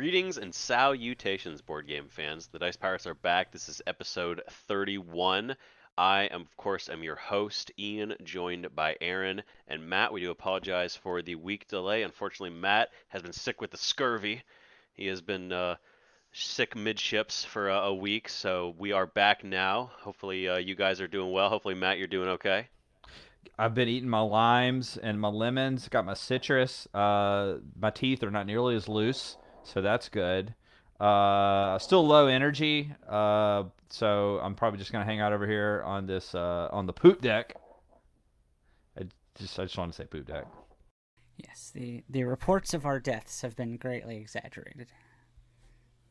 Greetings and salutations, board game fans. The Dice Pirates are back. This is episode 31. I am, of course, your host, Ian, joined by Aaron and Matt. We do apologize for the week delay. Unfortunately, Matt has been sick with the scurvy. He has been sick midships for a week, so we are back now. Hopefully, you guys are doing well. Hopefully, Matt, you're doing okay. I've been eating my limes and my lemons. Got my citrus. My teeth are not nearly as loose, so that's good. Still low energy. So I'm probably just gonna hang out over here on this on the poop deck. I just want to say poop deck. Yes, the reports of our deaths have been greatly exaggerated.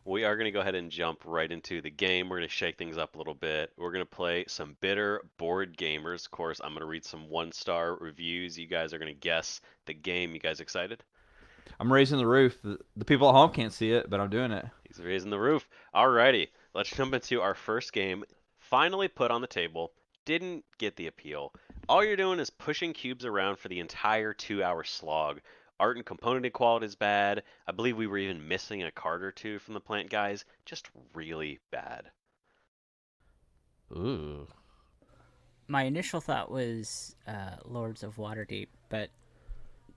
We are going to go ahead and jump right into the game. We're going to shake things up a little bit. We're going to play some bitter board gamers. Of course, I'm going to read some one-star reviews. You guys are going to guess the game. You guys excited? I'm raising the roof. The people at home can't see it, but I'm doing it. He's raising the roof. Alrighty, let's jump into our first game. Finally put on the table. Didn't get the appeal. All you're doing is pushing cubes around for the entire 2-hour slog. Art and component equality is bad. I believe we were even missing a card or two from the plant guys. Just really bad. Ooh. My initial thought was Lords of Waterdeep, but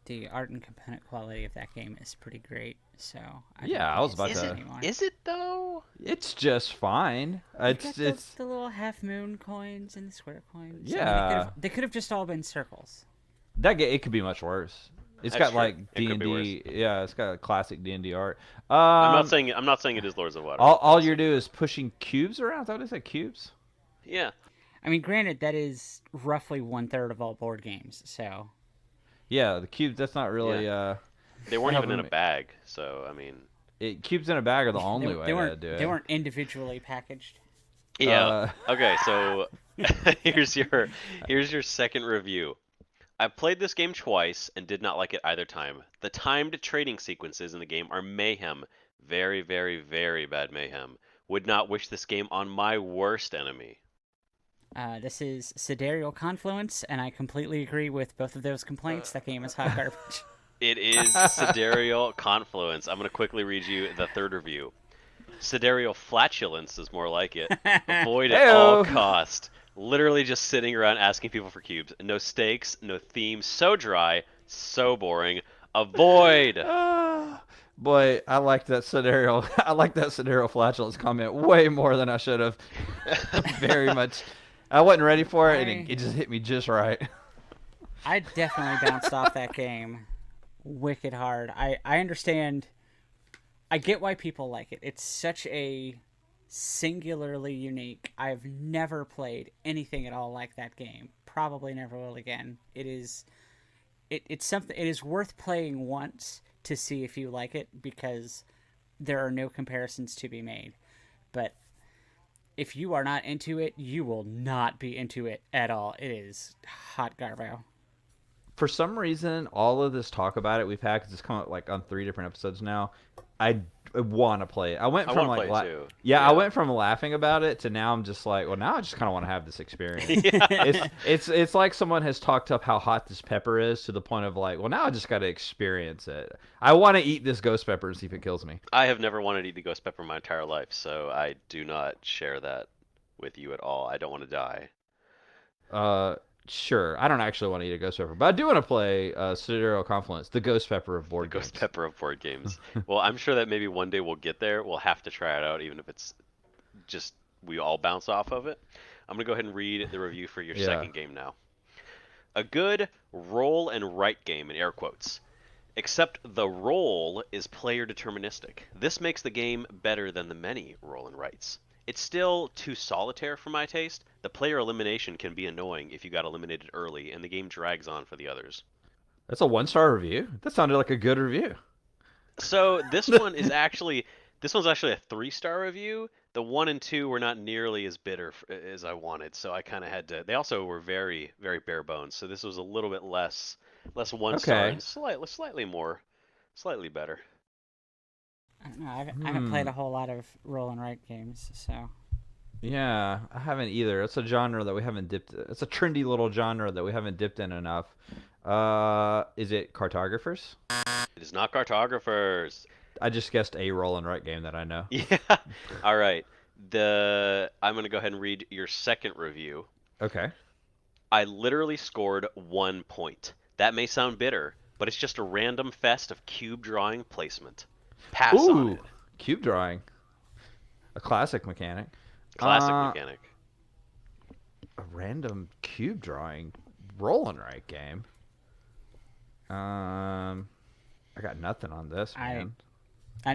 the art and component quality of that game is pretty great. So I was about to. Is it though? It's just fine. It's the little half moon coins and the square coins. Yeah. I mean, they could have just all been circles. it could be much worse. It's That's got true. like It could be D&D. Yeah, it's got a classic D&D art. I'm not saying it is Lords of Water. All you do is pushing cubes around. Is that what they said? Cubes? Yeah. I mean, granted, that is roughly 1/3 of all board games. So Yeah, the cubes. That's not really. They weren't even in a helping me. bag, so I mean. Cubes in a bag are the only way to do it. They weren't individually packaged. Yeah. Okay, so here's your second review. I played this game twice and did not like it either time. The timed trading sequences in the game are mayhem. Very, very, very bad mayhem. Would not wish this game on my worst enemy. This is Sidereal Confluence, and I completely agree with both of those complaints. That game is hot garbage. It is Sidereal Confluence. I'm going to quickly read you the third review. Sidereal Flatulence is more like it. Avoid at all cost. Literally just sitting around asking people for cubes. No stakes, no theme. So dry, so boring. Avoid. Boy, I like that Sidereal. I like that Sidereal flatulence comment way more than I should have. Very much. I wasn't ready for it, and it just hit me just right. I definitely bounced off that game wicked hard. I understand. I get why people like it. It's such a singularly unique. I've never played anything at all like that game. Probably never will again. It's something. It is worth playing once to see if you like it, because there are no comparisons to be made. But if you are not into it, you will not be into it at all. It is hot garbo. For some reason, all of this talk about it we've had, because it's come up like on 3 different episodes now, I want to play it. I went from like too. I went from laughing about it to now I'm just like, well, now I just kind of want to have this experience. It's like someone has talked up how hot this pepper is to the point of like, well, now I just got to experience it. I want to eat this ghost pepper and see if it kills me. I have never wanted to eat the ghost pepper my entire life, so I do not share that with you at all. I don't want to die. Sure. I don't actually want to eat a ghost pepper, but I do want to play Sidereal Confluence, the ghost pepper of board games. Ghost pepper of board games. Well, I'm sure that maybe one day we'll get there. We'll have to try it out, even if it's just we all bounce off of it. I'm going to go ahead and read the review for your second game now. A good roll and write game, in air quotes. Except the roll is player deterministic. This makes the game better than the many roll and writes. It's still too solitaire for my taste. The player elimination can be annoying if you got eliminated early, and the game drags on for the others. That's a 1-star review. That sounded like a good review. So this one's actually a 3-star review. The 1 and 2 were not nearly as bitter as I wanted, so I kind of had to. They also were very, very bare bones. So this was a little bit less 1-star and slightly better. I don't know. I haven't played a whole lot of roll and write games, so. Yeah, I haven't either. It's a genre that we haven't dipped. It's a trendy little genre that we haven't dipped in enough. Is it Cartographers? It is not Cartographers. I just guessed a roll and write game that I know. Yeah. All right. I'm going to go ahead and read your second review. Okay. I literally scored 1 point. That may sound bitter, but it's just a random fest of cube drawing placement. Pass on it. Cube drawing. A classic mechanic. Classic mechanic. A random cube drawing roll and write game. I got nothing on this, man.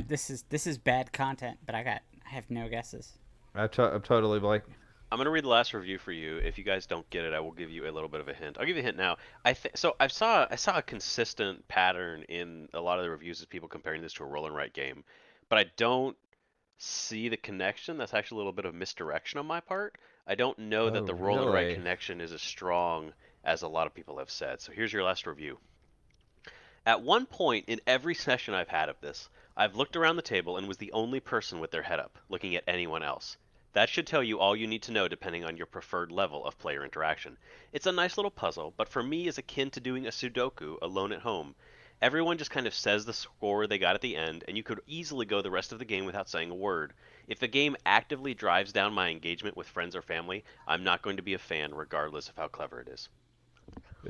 This is bad content, but I have no guesses. I'm totally blank. I'm gonna read the last review for you. If you guys don't get it, I will give you a little bit of a hint. I'll give you a hint now. I saw a consistent pattern in a lot of the reviews of people comparing this to a roll and write game, but I don't see the connection. That's actually a little bit of misdirection on my part. I don't know that the roll and write connection is as strong as a lot of people have said. So here's your last review. At one point in every session I've had of this, I've looked around the table and was the only person with their head up, looking at anyone else. That should tell you all you need to know depending on your preferred level of player interaction. It's a nice little puzzle, but for me is akin to doing a Sudoku alone at home. Everyone just kind of says the score they got at the end, and you could easily go the rest of the game without saying a word. If the game actively drives down my engagement with friends or family, I'm not going to be a fan regardless of how clever it is.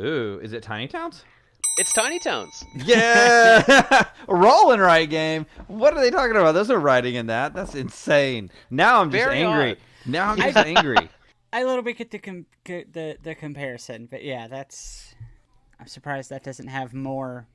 Ooh, is it Tiny Towns? It's Tiny Towns. Yeah! A roll and write game. What are they talking about? There's no writing in that. That's insane. Now I'm just angry. Now I'm just angry. I a little bit get the comparison, but yeah, I'm surprised that doesn't have more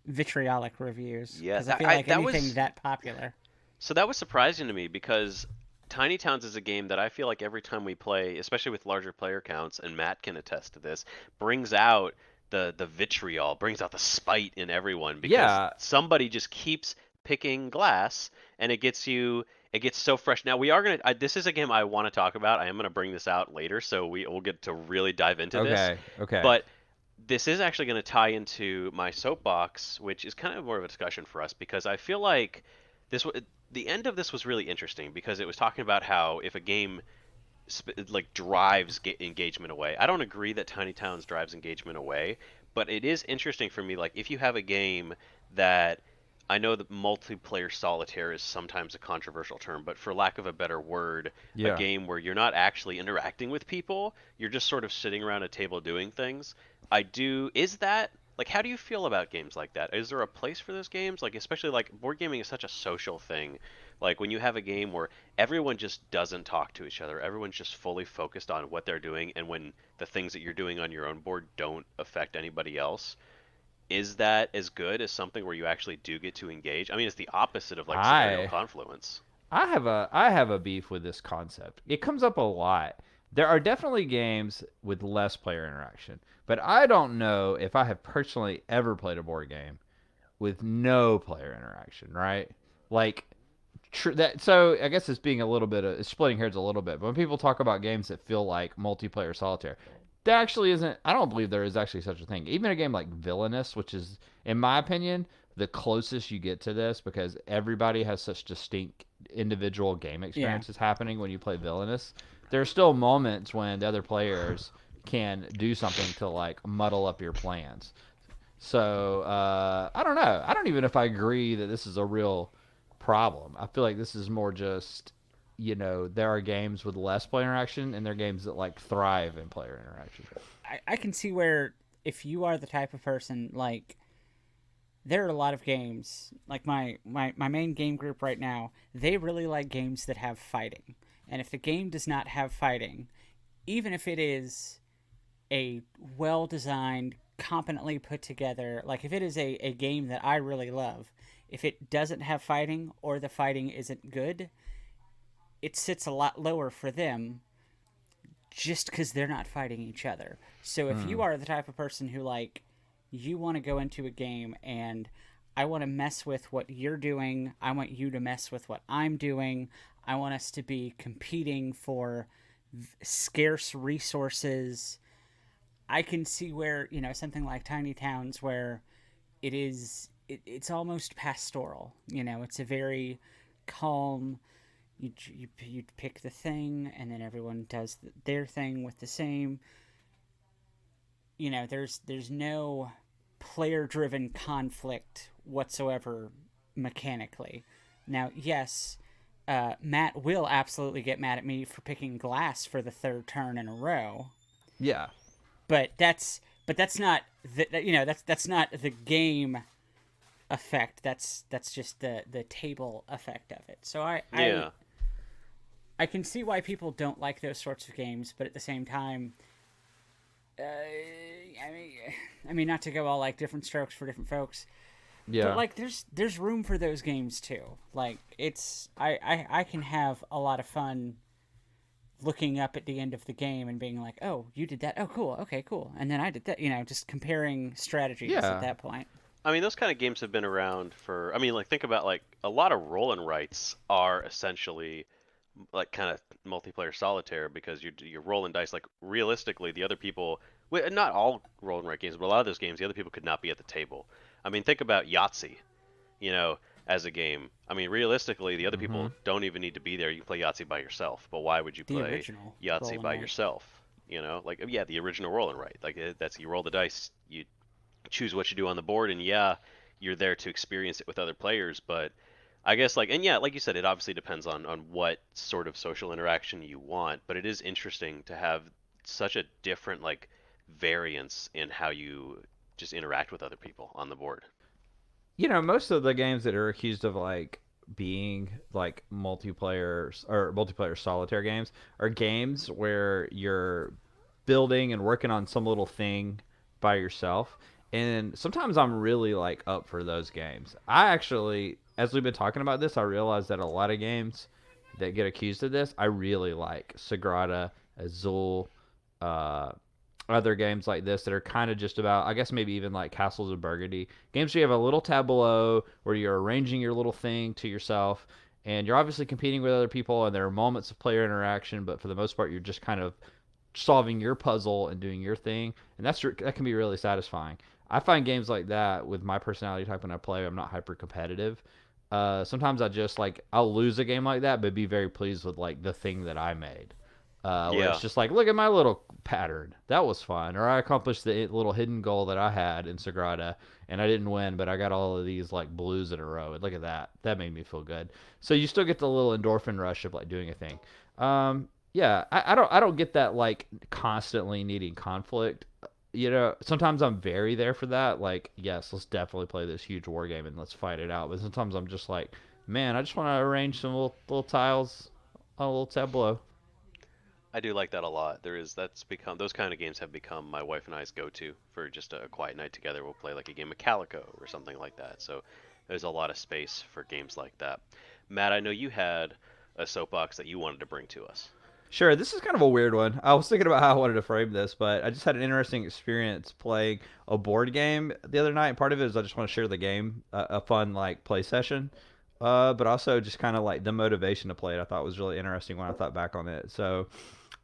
vitriolic reviews. Yeah, because I feel like anything that popular. So that was surprising to me because Tiny Towns is a game that I feel like every time we play, especially with larger player counts, and Matt can attest to this, brings out the vitriol, brings out the spite in everyone because somebody just keeps picking glass, and it gets so fresh. Now we are gonna. This is a game I want to talk about. I am gonna bring this out later, so we'll get to really dive into this. Okay. But this is actually going to tie into my soapbox, which is kind of more of a discussion for us because I feel like the end of this was really interesting because it was talking about how if a game drives engagement away. I don't agree that Tiny Towns drives engagement away, but it is interesting for me. Like if you have a game that I know that multiplayer solitaire is sometimes a controversial term, but for lack of a better word, a game where you're not actually interacting with people, you're just sort of sitting around a table doing things. Is that like how do you feel about games like that? Is there a place for those games? Like especially like board gaming is such a social thing. Like when you have a game where everyone just doesn't talk to each other, everyone's just fully focused on what they're doing, and when the things that you're doing on your own board don't affect anybody else, is that as good as something where you actually do get to engage? I mean, it's the opposite of like Sidereal Confluence. I have a beef with this concept. It comes up a lot. There are definitely games with less player interaction, but I don't know if I have personally ever played a board game with no player interaction, right? Like so I guess it's being a little bit it's splitting hairs a little bit. But when people talk about games that feel like multiplayer solitaire, there actually isn't. I don't believe there is actually such a thing. Even a game like Villainous, which is, in my opinion, the closest you get to this because everybody has such distinct individual game experiences happening when you play Villainous. There are still moments when the other players can do something to like muddle up your plans. So I don't know. I don't even know if I agree that this is a real problem. I feel like this is more just, there are games with less player interaction and there are games that like thrive in player interaction. I can see where if you are the type of person, like there are a lot of games, like my main game group right now, they really like games that have fighting. And if the game does not have fighting, even if it is a well-designed, competently put together, like if it is a game that I really love, if it doesn't have fighting or the fighting isn't good, it sits a lot lower for them just because they're not fighting each other. So if you are the type of person who like, you want to go into a game and I want to mess with what you're doing, I want you to mess with what I'm doing, I want us to be competing for scarce resources, I can see where, something like Tiny Towns where it's almost pastoral. It's a very calm, you pick the thing and then everyone does their thing with the same. There's no player-driven conflict whatsoever mechanically. Now, yes, Matt will absolutely get mad at me for picking glass for the third turn in a row. Yeah. But that's not that's not the game effect. That's just the table effect of it. So I can see why people don't like those sorts of games, but at the same time, I mean, not to go all like different strokes for different folks. Yeah. But like, there's room for those games too. Like, I can have a lot of fun looking up at the end of the game and being like, oh, you did that. Oh, cool. Okay, cool. And then I did that. Just comparing strategies at that point. I mean, those kind of games have been around for. I mean, like think about like a lot of roll and writes are essentially like kind of multiplayer solitaire because you're rolling dice. Like realistically, the other people, not all roll and write games, but a lot of those games, the other people could not be at the table. I mean, think about Yahtzee, as a game. I mean, realistically, the other people don't even need to be there. You can play Yahtzee by yourself. But why would you play Yahtzee by yourself? Like the original roll and write. Like that's you roll the dice, you choose what you do on the board, and you're there to experience it with other players. But I guess like you said, it obviously depends on what sort of social interaction you want. But it is interesting to have such a different like variance in how you just interact with other people on the board. Most of the games that are accused of like being like multiplayer solitaire games are games where you're building and working on some little thing by yourself. And sometimes I'm really like up for those games. I actually, as we've been talking about this, I realized that a lot of games that get accused of this, I really like. Sagrada, Azul, other games like this that are kind of just about, I guess maybe even like Castles of Burgundy. Games where you have a little tableau where you're arranging your little thing to yourself, and you're obviously competing with other people, and there are moments of player interaction, but for the most part, you're just kind of solving your puzzle and doing your thing, and that can be really satisfying. I find games like that with my personality type when I play, I'm not hyper competitive. Sometimes I just like I'll lose a game like that, but be very pleased with like the thing that I made. Where it's just like, look at my little pattern. That was fun. Or I accomplished the little hidden goal that I had in Sagrada, and I didn't win, but I got all of these like blues in a row. And look at that. That made me feel good. So you still get the little endorphin rush of like doing a thing. I don't get that like constantly needing conflict. Sometimes I'm very there for that. Like, yes, let's definitely play this huge war game and let's fight it out. But sometimes I'm just like, man, I just want to arrange some little tiles on a little tableau. I do like that a lot. That's become those kind of games have become my wife and I's go-to for just a quiet night together. We'll play like a game of Calico or something like that. So there's a lot of space for games like that. Matt, I know you had a soapbox that you wanted to bring to us. Sure, this is kind of a weird one. I was thinking about how I wanted to frame this, but I just had an interesting experience playing a board game the other night. And part of it is I just want to share the game, a fun like play session, but also just kind of like the motivation to play it. I thought was really interesting when I thought back on it. So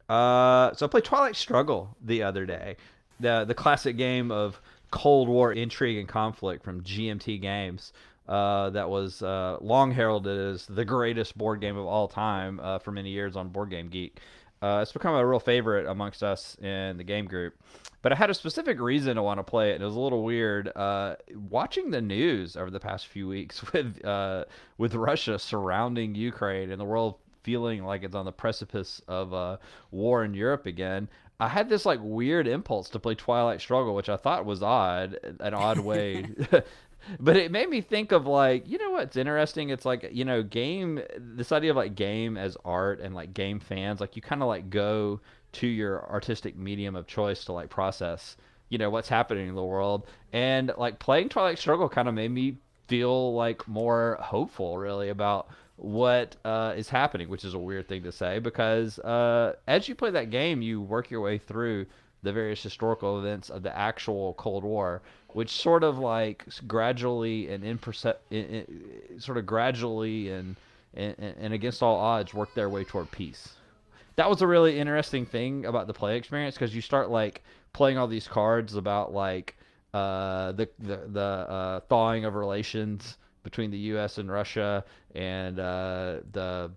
I played Twilight Struggle the other day, the classic game of Cold War intrigue and conflict from GMT Games. That was long heralded as the greatest board game of all time for many years on Board Game Geek. It's become a real favorite amongst us in the game group. But I had a specific reason to want to play it, and it was a little weird. Watching the news over the past few weeks with Russia surrounding Ukraine and the world feeling like it's on the precipice of war in Europe again, I had this like weird impulse to play Twilight Struggle, which I thought was an odd way. But it made me think of like, what's interesting? It's like, this idea of like game as art and like game fans, like you kind of like go to your artistic medium of choice to like process, what's happening in the world. And like playing Twilight Struggle kind of made me feel like more hopeful really about what is happening, which is a weird thing to say because as you play that game, you work your way through the various historical events of the actual Cold War, which sort of like gradually and against all odds work their way toward peace. That was a really interesting thing about the play experience because you start like playing all these cards about like the thawing of relations between the U.S. and Russia and the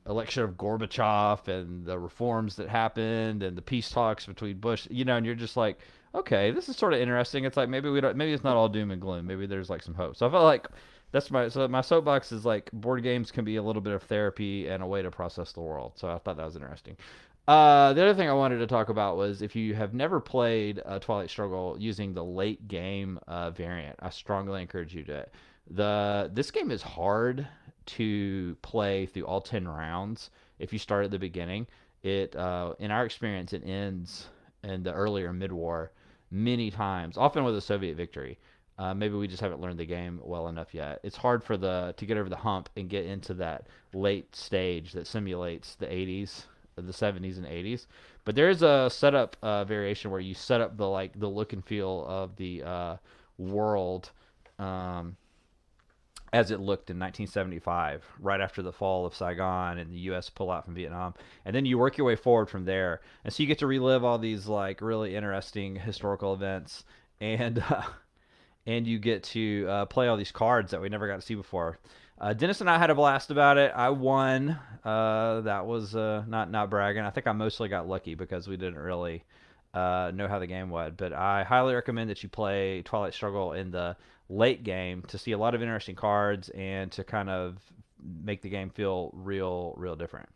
election of Gorbachev and the reforms that happened and the peace talks between Bush, and you're just like, okay, this is sort of interesting. It's like maybe it's not all doom and gloom. Maybe there's like some hope. So I felt like my soapbox is like board games can be a little bit of therapy and a way to process the world. So I thought that was interesting. The other thing I wanted to talk about was if you have never played Twilight Struggle using the late game variant, I strongly encourage you to. This game is hard to play through all 10 rounds if you start at the beginning. In our experience, it ends in the earlier mid-war many times, often with a Soviet victory. Maybe we just haven't learned the game well enough yet. It's hard to get over the hump and get into that late stage that simulates the 80s, the 70s and 80s. But there is a setup variation where you set up the look and feel of the world um, as it looked in 1975, right after the fall of Saigon and the U.S. pullout from Vietnam, and then you work your way forward from there, and so you get to relive all these like really interesting historical events, and and you get to play all these cards that we never got to see before. Dennis and I had a blast about it. I won. That was not bragging. I think I mostly got lucky because we didn't really know how the game went. But I highly recommend that you play Twilight Struggle in the late game to see a lot of interesting cards and to kind of make the game feel real different.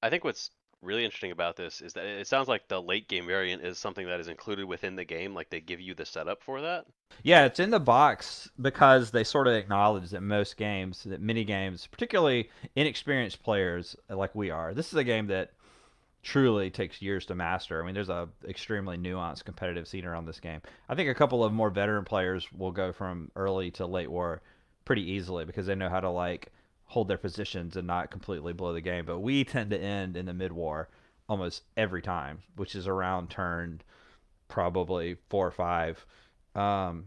I think what's really interesting about this is that it sounds like the late game variant is something that is included within the game. Like they give you the setup for that. Yeah, it's in the box because they sort of acknowledge that most games, that many games, particularly inexperienced players like we are, this is a game that truly takes years to master. I mean, there's a extremely nuanced competitive scene around this game. I think a couple of more veteran players will go from early to late war pretty easily because they know how to like hold their positions and not completely blow the game. But we tend to end in the mid war almost every time, which is around turn probably 4 or 5. Um,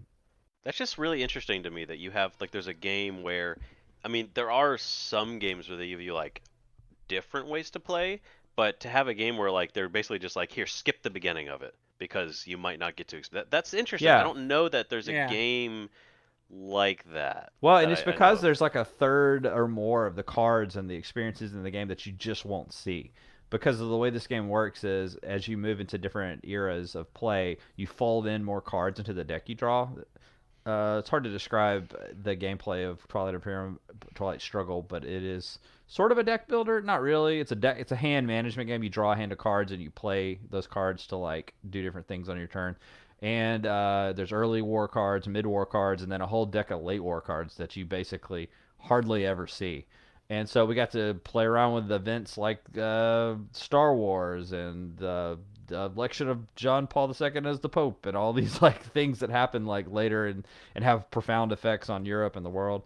That's just really interesting to me that you have like there's a game where, I mean, there are some games where they give you like different ways to play, but to have a game where like they're basically just like here, skip the beginning of it because you might not get to that's interesting. I yeah. don't know that there's a Yeah. game like that Well, and that it's I know because of. there's like a third or more of the cards and the experiences in the game that you just won't see. Because of the way this game works is as you move into different eras of play, you fold in more cards into the deck you draw. It's hard to describe the gameplay of Twilight Imperium, Twilight Struggle, but it is sort of a deck builder. Not really. It's a deck. It's a hand management game. You draw a hand of cards and you play those cards to like do different things on your turn. And there's early war cards, mid war cards, and then a whole deck of late war cards that you basically hardly ever see. And so we got to play around with events like Star Wars and the election of John Paul II as the Pope and all these like things that happen like later and have profound effects on Europe and the world.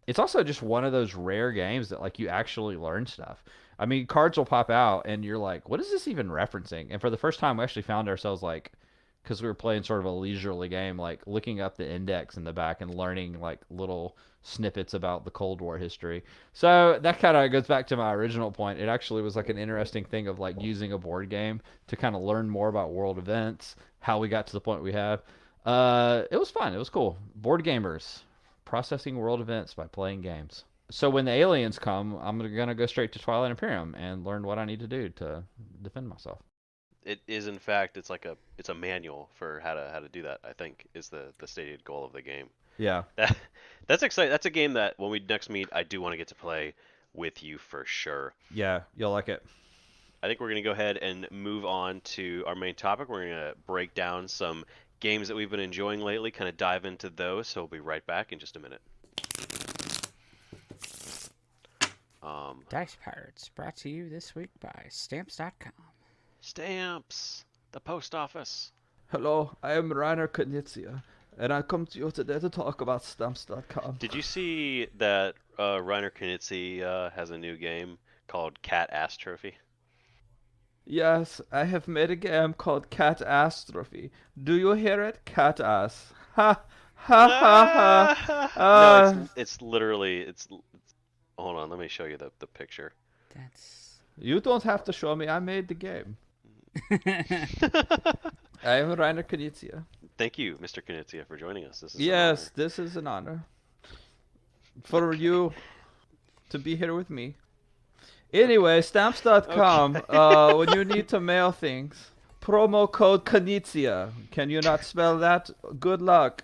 It's also just one of those rare games that like you actually learn stuff. I mean, cards will pop out and you're like, what is this even referencing? And for the first time, we actually found ourselves like, because we were playing sort of a leisurely game, like looking up the index in the back and learning like little snippets about the Cold War history. So that kind of goes back to my original point. It actually was like an interesting thing of like using a board game to kind of learn more about world events, how we got to the point we have. It was fun. It was cool. Board gamers processing world events by playing games. So when the aliens come, I'm gonna go straight to Twilight Imperium and learn what I need to do to defend myself. It is in fact it's a manual for how to do that. I think is the stated goal of the game. Yeah. That that's exciting. That's a game that when we next meet, I do want to get to play with you for sure. Yeah, you'll like it. I think we're going to go ahead and move on to our main topic. We're going to break down some games that we've been enjoying lately, kind of dive into those. So we'll be right back in just a minute. Dice Pirates, brought to you this week by Stamps.com. Stamps, the post office. Hello, I am Rainer Knizia, and I come to you today to talk about Stamps.com. Did you see that Reiner Knizia has a new game called Cat Ass Trophy? Yes, I have made a game called Cat Astrophy. Do you hear it? Cat Ass. Ha! Ha ha ha! No, it's literally it's. Hold on, let me show you the picture. That's. You don't have to show me, I made the game. I am Rainer Knizia. Thank you, Mr. Knizia, for joining us. This is Yes, this is an honor. For you to be here with me. Anyway, Stamps.com, Okay. when you need to mail things, promo code Knizia. Can you not spell that? Good luck.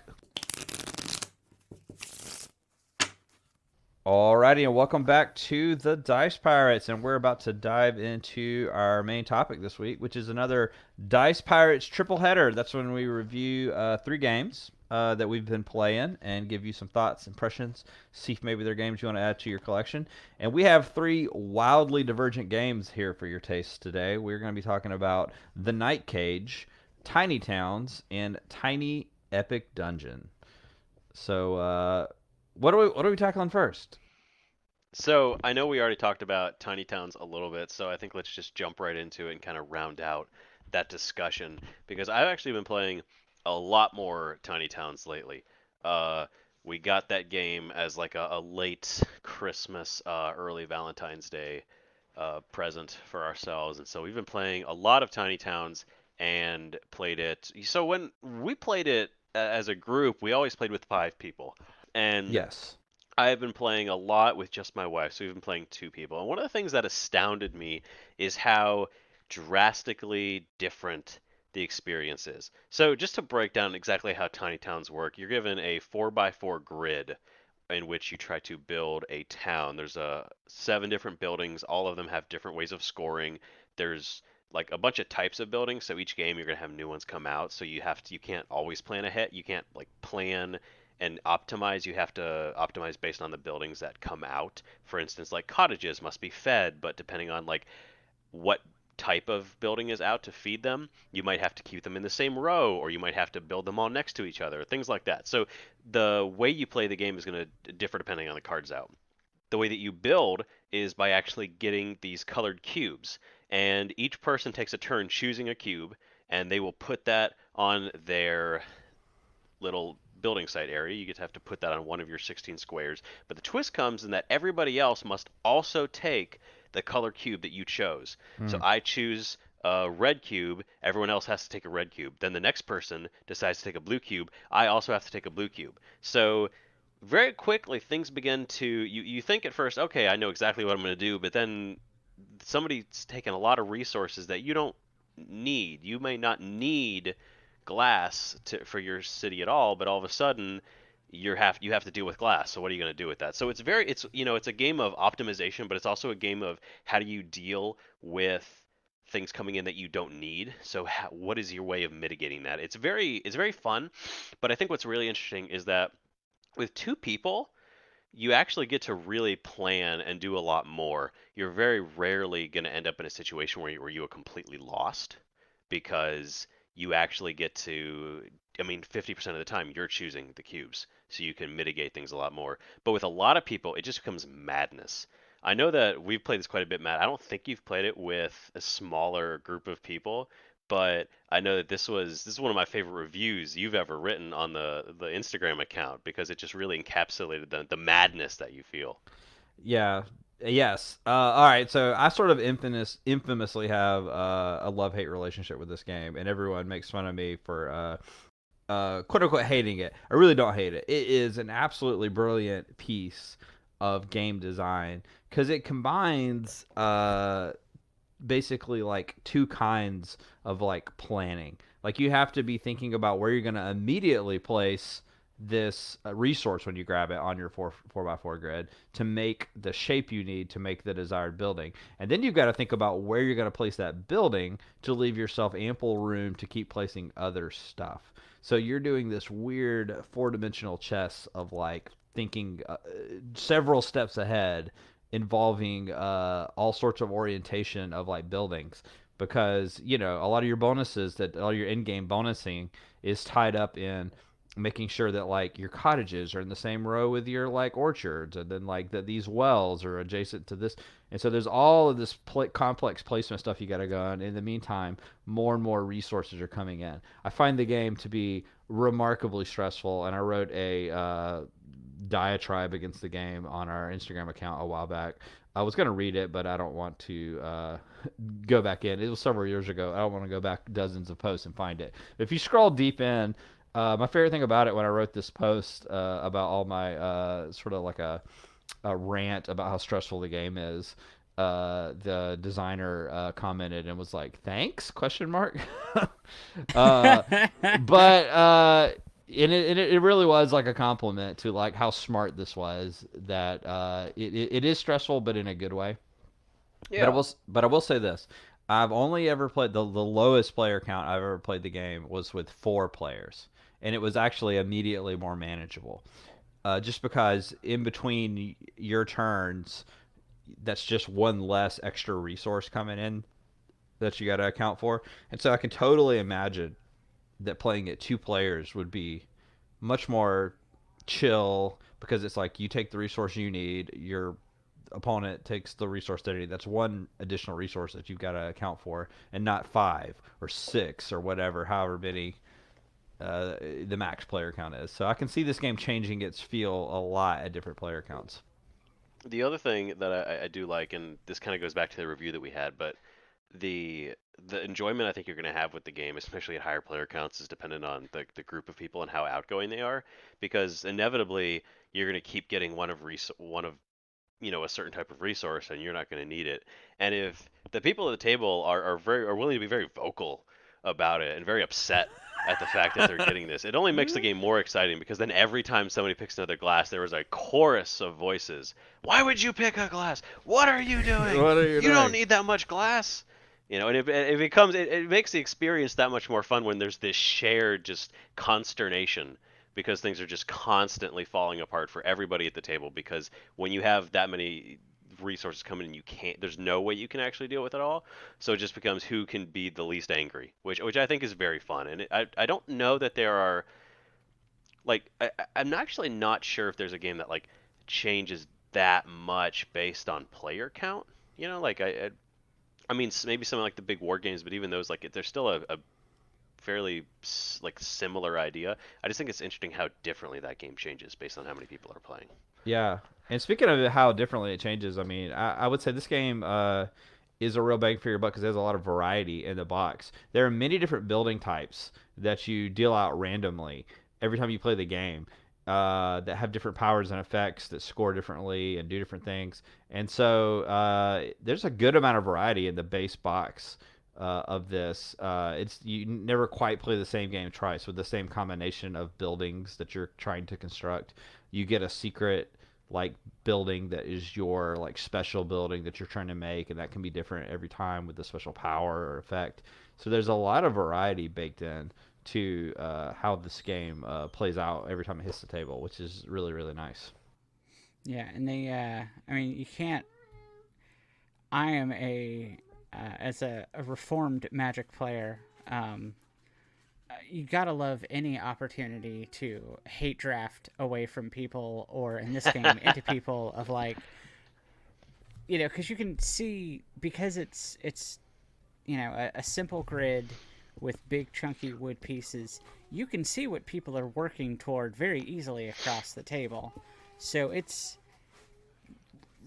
Alrighty, and welcome back to the Dice Pirates, and we're about to dive into our main topic this week, which is another Dice Pirates triple header. That's when we review 3 games that we've been playing and give you some thoughts, impressions, see if maybe they're games you want to add to your collection. And we have 3 wildly divergent games here for your taste today. We're going to be talking about The Night Cage, Tiny Towns, and Tiny Epic Dungeon. So, what are we tackling first? So I know we already talked about Tiny Towns a little bit, so I think let's just jump right into it and kind of round out that discussion because I've actually been playing a lot more Tiny Towns lately. Uh, we got that game as like a late Christmas, early Valentine's Day present for ourselves, and so we've been playing a lot of Tiny Towns and played it. So when we played it as a group, we always played with 5 people, and Yes. I've been playing a lot with just my wife, so we've been playing 2 people. And one of the things that astounded me is how drastically different the experience is. So just to break down exactly how tiny towns work, you're given a 4x4 grid in which you try to build a town. There's 7 different buildings. All of them have different ways of scoring. There's like a bunch of types of buildings, so each game you're gonna have new ones come out. So you can't always plan ahead. You can't like plan and optimize. You have to optimize based on the buildings that come out. For instance, like cottages must be fed, but depending on like what type of building is out to feed them, you might have to keep them in the same row, or you might have to build them all next to each other, things like that. So the way you play the game is going to differ depending on the cards out. The way that you build is by actually getting these colored cubes, and each person takes a turn choosing a cube, and they will put that on their little building site area. You get to have to put that on one of your 16 squares. But the twist comes in that everybody else must also take the color cube that you chose. So Hmm. I choose a red cube, everyone else has to take a red cube. Then the next person decides to take a blue cube. I also have to take a blue cube. So very quickly things begin to you think at first, okay, I know exactly what I'm going to do, but then somebody's taken a lot of resources that you don't need. You may not need glass for your city at all, but all of a sudden you have to deal with glass. So what are you going to do with that? So it's a game of optimization, but it's also a game of how do you deal with things coming in that you don't need. So what is your way of mitigating that? It's very fun, but I think what's really interesting is that with 2 people, you actually get to really plan and do a lot more. You're very rarely going to end up in a situation where you are completely lost because you actually get to, I mean, 50% of the time you're choosing the cubes, so you can mitigate things a lot more. But with a lot of people, it just becomes madness. I know that we've played this quite a bit, Matt. I don't think you've played it with a smaller group of people, but I know that this is one of my favorite reviews you've ever written on the Instagram account because it just really encapsulated the madness that you feel. Yeah. Yes. All right. So I sort of infamously have a love-hate relationship with this game, and everyone makes fun of me for quote unquote hating it. I really don't hate it. It is an absolutely brilliant piece of game design because it combines basically like 2 kinds of like planning. Like you have to be thinking about where you're going to immediately place this resource when you grab it on your 4x4 grid to make the shape you need to make the desired building. And then you've got to think about where you're going to place that building to leave yourself ample room to keep placing other stuff. So you're doing this weird 4-dimensional chess of like thinking several steps ahead involving all sorts of orientation of like buildings because a lot of your bonuses that all your in-game bonusing is tied up in making sure that like your cottages are in the same row with your like orchards and then like that these wells are adjacent to this, and so there's all of this complex placement stuff you got to go on. In the meantime, more and more resources are coming in. I find the game to be remarkably stressful, and I wrote a diatribe against the game on our Instagram account a while back. I was going to read it, but I don't want to go back in. It was several years ago. I don't want to go back dozens of posts and find it. If you scroll deep in, my favorite thing about it when I wrote this post about all my sort of like a rant about how stressful the game is, the designer commented and was like, "Thanks?" question mark. uh, but it really was like a compliment to like how smart this was. That it is stressful, but in a good way. Yeah. But I will say this: I've only ever played the lowest player count I've ever played the game was with 4 players, and it was actually immediately more manageable. Just because in between your turns, that's just one less extra resource coming in that you got to account for, and so I can totally imagine that playing it 2 players would be much more chill because it's like you take the resource you need, your opponent takes the resource they need. That's one additional resource that you've got to account for, and not 5 or 6 or whatever, however many the max player count is. So I can see this game changing its feel a lot at different player counts. The other thing that I do like, and this kind of goes back to the review that we had, but the the enjoyment I think you're going to have with the game, especially at higher player counts, is dependent on the group of people and how outgoing they are, because inevitably you're going to keep getting one of a certain type of resource, and you're not going to need it. And if the people at the table are willing to be very vocal about it and very upset at the fact that they're getting this, it only makes the game more exciting, because then every time somebody picks another glass, there is a chorus of voices. Why would you pick a glass? What are you doing? What are you You don't doing? need that much glass. And it makes the experience that much more fun when there's this shared just consternation, because things are just constantly falling apart for everybody at the table, because when you have that many resources coming in, there's no way you can actually deal with it all. So it just becomes who can be the least angry, which I think is very fun. And I don't know that there are, like, I'm actually not sure if there's a game that like changes that much based on player count. Like I mean, maybe something like the big war games, but even those, like, there's still a fairly like similar idea. I just think it's interesting how differently that game changes based on how many people are playing. Yeah, and speaking of how differently it changes, I mean, I would say this game is a real bang for your buck because there's a lot of variety in the box. There are many different building types that you deal out randomly every time you play the game that have different powers and effects that score differently and do different things. And so there's a good amount of variety in the base box of this. It's you never quite play the same game twice with the same combination of buildings that you're trying to construct. You get a secret like building that is your like special building that you're trying to make, and that can be different every time with a special power or effect. So there's a lot of variety baked in to how this game plays out every time it hits the table, which is really really nice. Yeah, and I mean, you can't. I am as a reformed Magic player. You gotta love any opportunity to hate draft away from people, or in this game, into people of like, because you can see, because it's a simple grid with big chunky wood pieces. You can see what people are working toward very easily across the table, so it's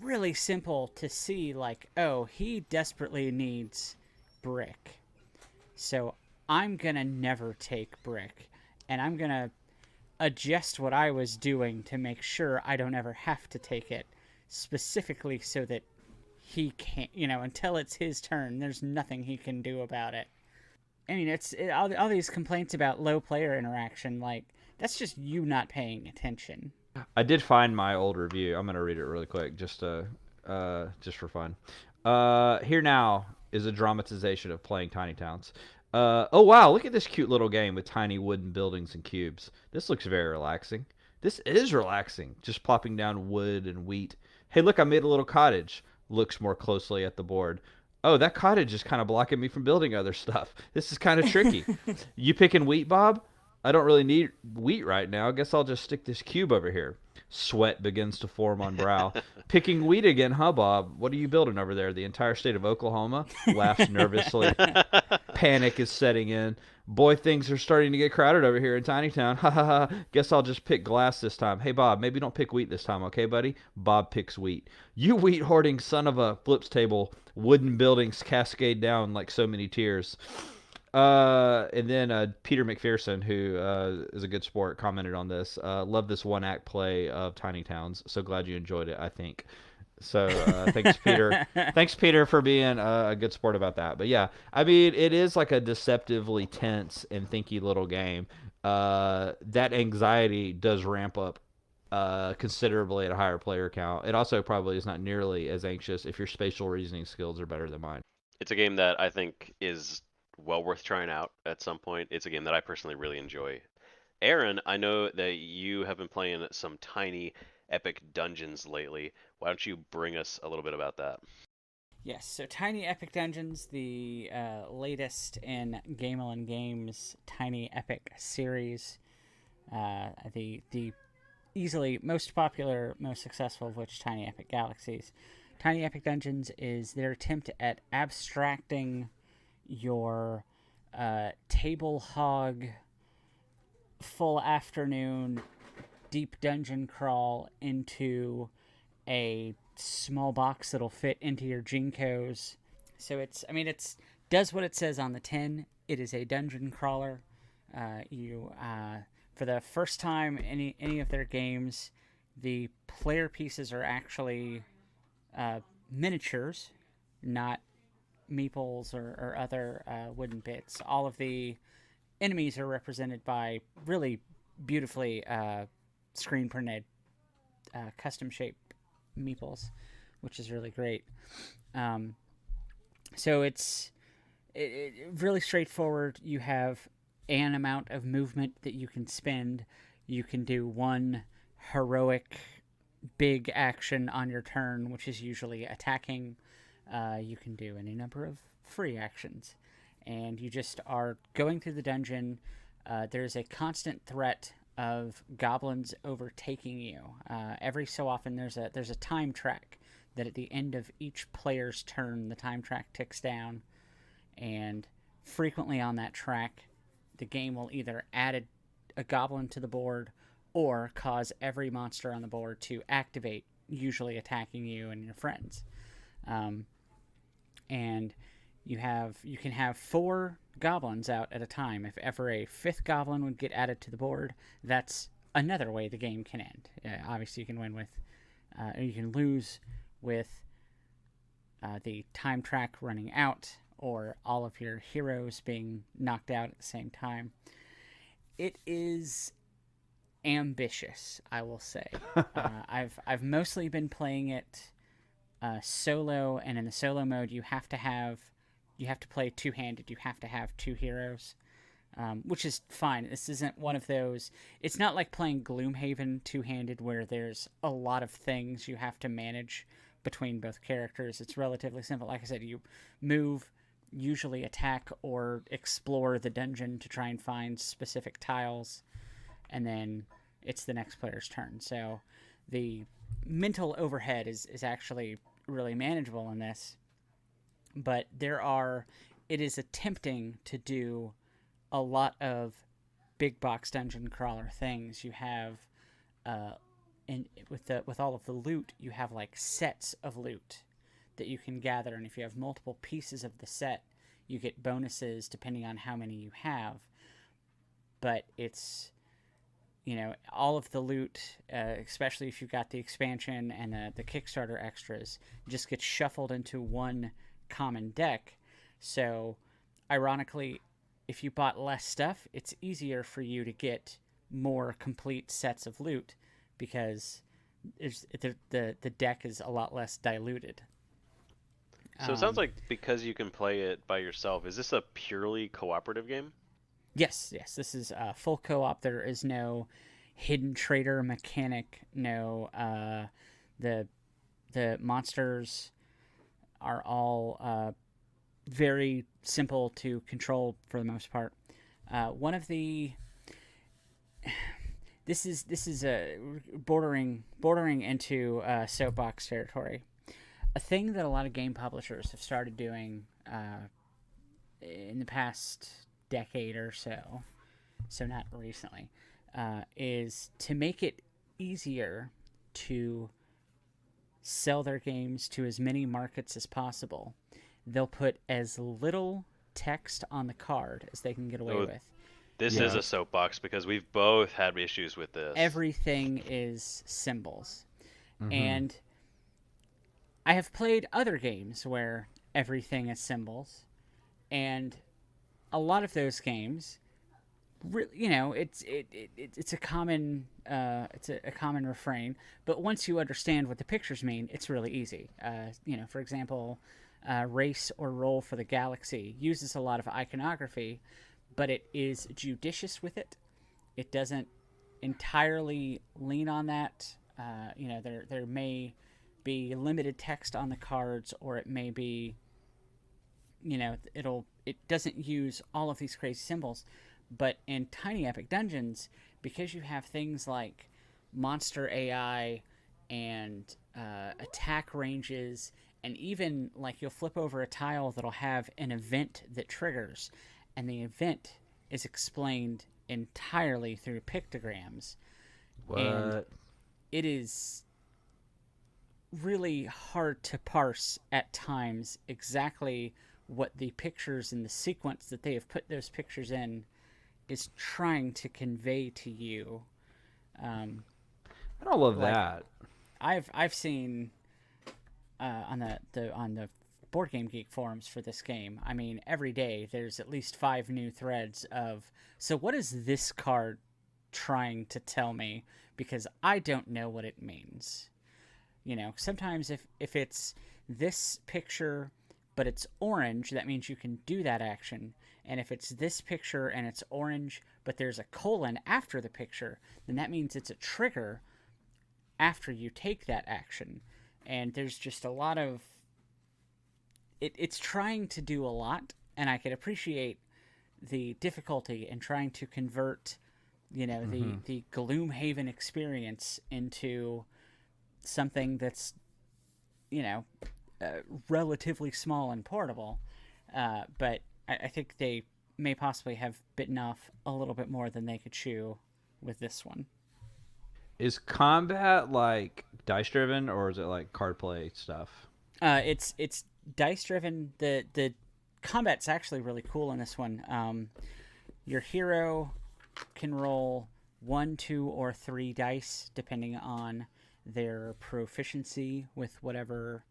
really simple to see, like, oh, he desperately needs brick, so I'm gonna never take brick, and I'm gonna adjust what I was doing to make sure I don't ever have to take it, specifically so that he can't, until it's his turn, there's nothing he can do about it. I mean, all these complaints about low player interaction, like, that's just you not paying attention. I did find my old review. I'm gonna read it really quick, just for fun. Here now is a dramatization of playing Tiny Towns. Oh wow, look at this cute little game with tiny wooden buildings and cubes. This looks very relaxing. This is relaxing, just plopping down wood and wheat. Hey, look, I made a little cottage. Looks more closely at the board. Oh, that cottage is kind of blocking me from building other stuff. This is kind of tricky. You picking wheat, Bob? I don't really need wheat right now. I guess I'll just stick this cube over here. Sweat begins to form on brow. Picking wheat again, huh, Bob? What are you building over there? The entire state of Oklahoma? Laughs nervously. Panic is setting in. Boy, things are starting to get crowded over here in Tiny Town. Ha ha ha. Guess I'll just pick glass this time. Hey, Bob, maybe don't pick wheat this time, okay, buddy? Bob picks wheat. You wheat hoarding son of a flips table. Wooden buildings cascade down like so many tears. And then Peter McPherson, who is a good sport, commented on this. Love this one act play of Tiny Towns. So glad you enjoyed it, I think. So thanks, Peter. Thanks, Peter, for being a good sport about that. But yeah, I mean, it is like a deceptively tense and thinky little game. that anxiety does ramp up considerably at a higher player count. It also probably is not nearly as anxious if your spatial reasoning skills are better than mine. It's a game that I think is well worth trying out at some point. It's a game that I personally really enjoy. Aaron, I know that you have been playing some tiny epic dungeons lately. Why don't you bring us a little bit about that? Yes, so Tiny Epic Dungeons, the latest in Gamelin Games' Tiny Epic series, the easily most popular, most successful of which Tiny Epic Galaxies. Tiny Epic Dungeons is their attempt at abstracting your table hog, full afternoon, deep dungeon crawl into a small box that'll fit into your Jinkos. So it's does what it says on the tin. It is a dungeon crawler. You for the first time in any of their games, the player pieces are actually miniatures, not meeples or other wooden bits. All of the enemies are represented by really beautifully screen printed, custom shaped meeples, which is really great. So it's really straightforward. You have an amount of movement that you can spend. You can do one heroic big action on your turn, which is usually attacking. You can do any number of free actions. And you just are going through the dungeon. There's a constant threat of goblins overtaking you. Every so often there's a time track that at the end of each player's turn, the time track ticks down. And frequently on that track, the game will either add a goblin to the board or cause every monster on the board to activate, usually attacking you and your friends. And you can have 4 goblins out at a time. If ever a 5th goblin would get added to the board, that's another way the game can end. Obviously, you can win with, you can lose with the time track running out, or all of your heroes being knocked out at the same time. It is ambitious, I will say. I've mostly been playing it solo, and in the solo mode, you have to play two-handed. You have to have 2 heroes, which is fine. This isn't one of those. It's not like playing Gloomhaven two-handed, where there's a lot of things you have to manage between both characters. It's relatively simple. Like I said, you move, usually attack or explore the dungeon to try and find specific tiles, and then it's the next player's turn. So the mental overhead is actually really manageable in this. But it is attempting to do a lot of big box dungeon crawler things. You have, with all of the loot, you have like sets of loot that you can gather, and if you have multiple pieces of the set, you get bonuses depending on how many you have. But it's, all of the loot, especially if you've got the expansion and the Kickstarter extras, just gets shuffled into one common deck. So ironically, if you bought less stuff, it's easier for you to get more complete sets of loot, because the deck is a lot less diluted. So it sounds like because you can play it by yourself, is this a purely cooperative game? Yes, this is full co-op. There is no hidden traitor mechanic. No, the monsters are all very simple to control for the most part. One of the this is a bordering into soapbox territory. A thing that a lot of game publishers have started doing in the past decade or so not recently, is to make it easier to sell their games to as many markets as possible. They'll put as little text on the card as they can get away with. This is a soapbox because we've both had issues with this. Everything is symbols. Mm-hmm. And I have played other games where everything is symbols, and a lot of those games you know, it's a common a common refrain. But once you understand what the pictures mean, it's really easy. You know, for example, race or roll for the galaxy uses a lot of iconography, but it is judicious with it. It doesn't entirely lean on that. You know, there may be limited text on the cards, or it may be, you know, it doesn't use all of these crazy symbols. But in Tiny Epic Dungeons, because you have things like monster AI and attack ranges, and even like you'll flip over a tile that'll have an event that triggers, and the event is explained entirely through pictograms. And What? it is really hard to parse at times exactly what the pictures and the sequence that they have put those pictures in is trying to convey to you. I don't love Like that. I've seen on the Board Game Geek forums for this game. I mean, every day there's at least 5 new threads of, so what is this card trying to tell me? Because I don't know what it means. You know, sometimes if it's this picture but it's orange, that means you can do that action. And if it's this picture and it's orange but there's a colon after the picture, then that means it's a trigger after you take that action. And there's just a lot of it's trying to do a lot, and I could appreciate the difficulty in trying to convert, you know, the Gloomhaven experience into something that's, you know, relatively small and portable. But I think they may possibly have bitten off a little bit more than they could chew with this one. Is combat like dice driven or is it like card play stuff? It's dice driven. The combat's actually really cool in this one. Your hero can roll 1, 2, or 3 dice depending on their proficiency with whatever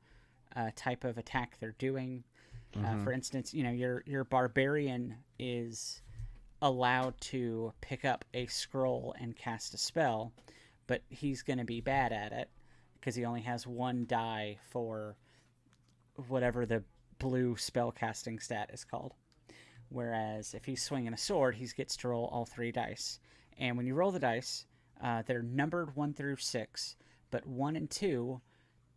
type of attack they're doing. For instance, you know, your barbarian is allowed to pick up a scroll and cast a spell, but he's going to be bad at it because he only has 1 die for whatever the blue spell casting stat is called. Whereas if he's swinging a sword, he gets to roll all 3 dice. And when you roll the dice, they're numbered 1 through 6, but 1 and 2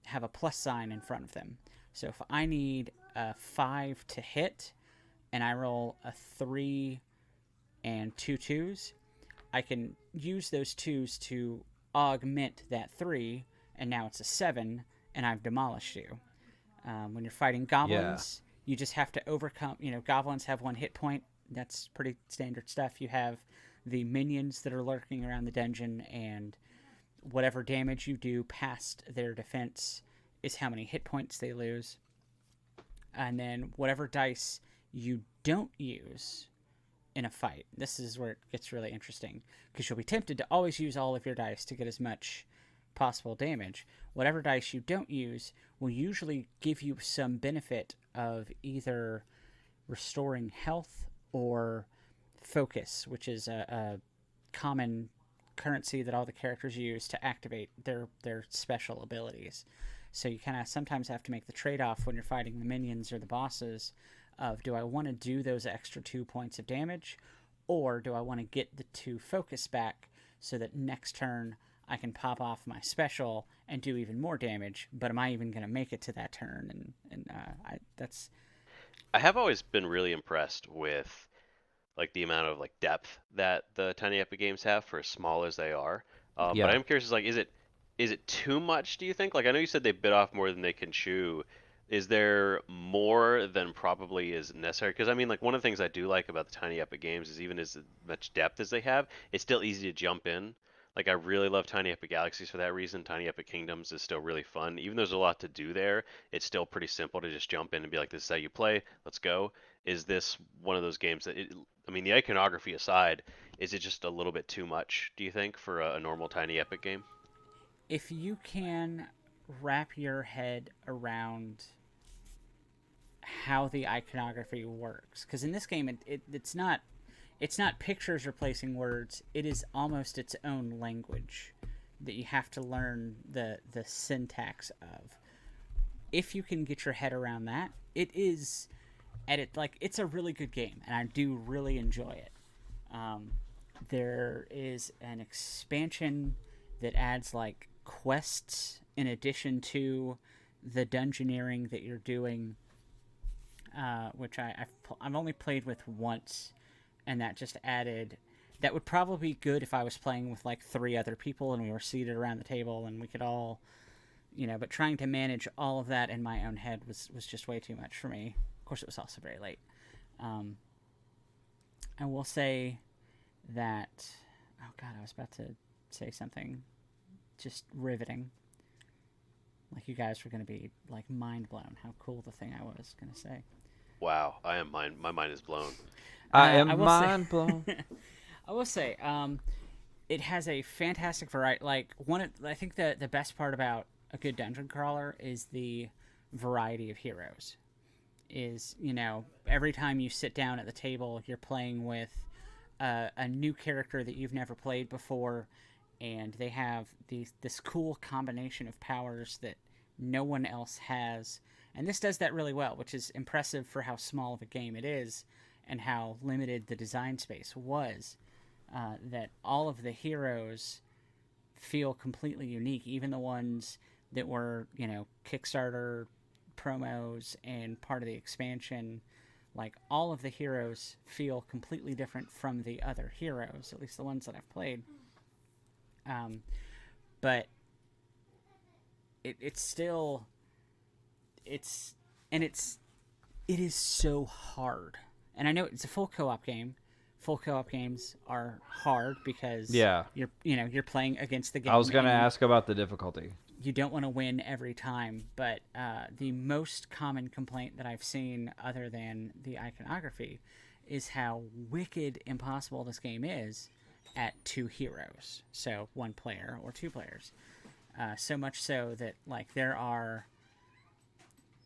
have a plus sign in front of them. So if I need a 5 to hit, and I roll a 3 and 2 2s, I can use those 2s to augment that 3, and now it's a 7, and I've demolished you. When you're fighting goblins, you just have to overcome, you know, goblins have 1 hit point. That's pretty standard stuff. You have the minions that are lurking around the dungeon, and whatever damage you do past their defense is how many hit points they lose. And then whatever dice you don't use in a fight, this is where it gets really interesting, because you'll be tempted to always use all of your dice to get as much possible damage. Whatever dice you don't use will usually give you some benefit of either restoring health or focus, which is a common currency that all the characters use to activate their special abilities. So you kind of sometimes have to make the trade-off when you're fighting the minions or the bosses of, do I want to do those extra 2 points of damage, or do I want to get the 2 focus back so that next turn I can pop off my special and do even more damage, but am I even going to make it to that turn? I have always been really impressed with like the amount of like depth that the Tiny Epic games have for as small as they are. But Yeah. I'm curious, like, is it too much? Do you think? Like, I know you said they bit off more than they can chew. Is there more than probably is necessary? Because I mean, like, one of the things I do like about the Tiny Epic games is even as much depth as they have, it's still easy to jump in. Like, I really love Tiny Epic Galaxies for that reason. Tiny Epic Kingdoms is still really fun. Even though there's a lot to do there, it's still pretty simple to just jump in and be like, this is how you play, let's go. Is this one of those games that, I mean, the iconography aside, is it just a little bit too much, do you think, for a normal Tiny Epic game? If you can wrap your head around how the iconography works, because in this game it's not it's not pictures replacing words. It is almost its own language that you have to learn the syntax of. If you can get your head around that, it is it's a really good game, and I do really enjoy it. There is an expansion that adds like quests in addition to the dungeoneering that you're doing, which I've only played with once, and that just added. That would probably be good if I was playing with like 3 other people and we were seated around the table and we could all, but trying to manage all of that in my own head was just way too much for me. Of course, it was also very late. I will say that, oh God, I was about to say something just riveting. Like you guys were going to be like mind blown how cool the thing I was going to say. Wow, my mind is blown. I am mind blown. I will say, it has a fantastic variety. Like I think the best part about a good dungeon crawler is the variety of heroes. Is every time you sit down at the table, you're playing with a new character that you've never played before, and they have this cool combination of powers that no one else has. And this does that really well, which is impressive for how small of a game it is and how limited the design space was. That all of the heroes feel completely unique, even the ones that were, Kickstarter promos and part of the expansion. Like, all of the heroes feel completely different from the other heroes, at least the ones that I've played. But it is so hard. And I know it's a full co-op game. Full co-op games are hard because you're playing against the game. I was going to ask about the difficulty. You don't want to win every time, but the most common complaint that I've seen, other than the iconography, is how wicked impossible this game is at 2 heroes. So 1 player or 2 players. So much so that there are,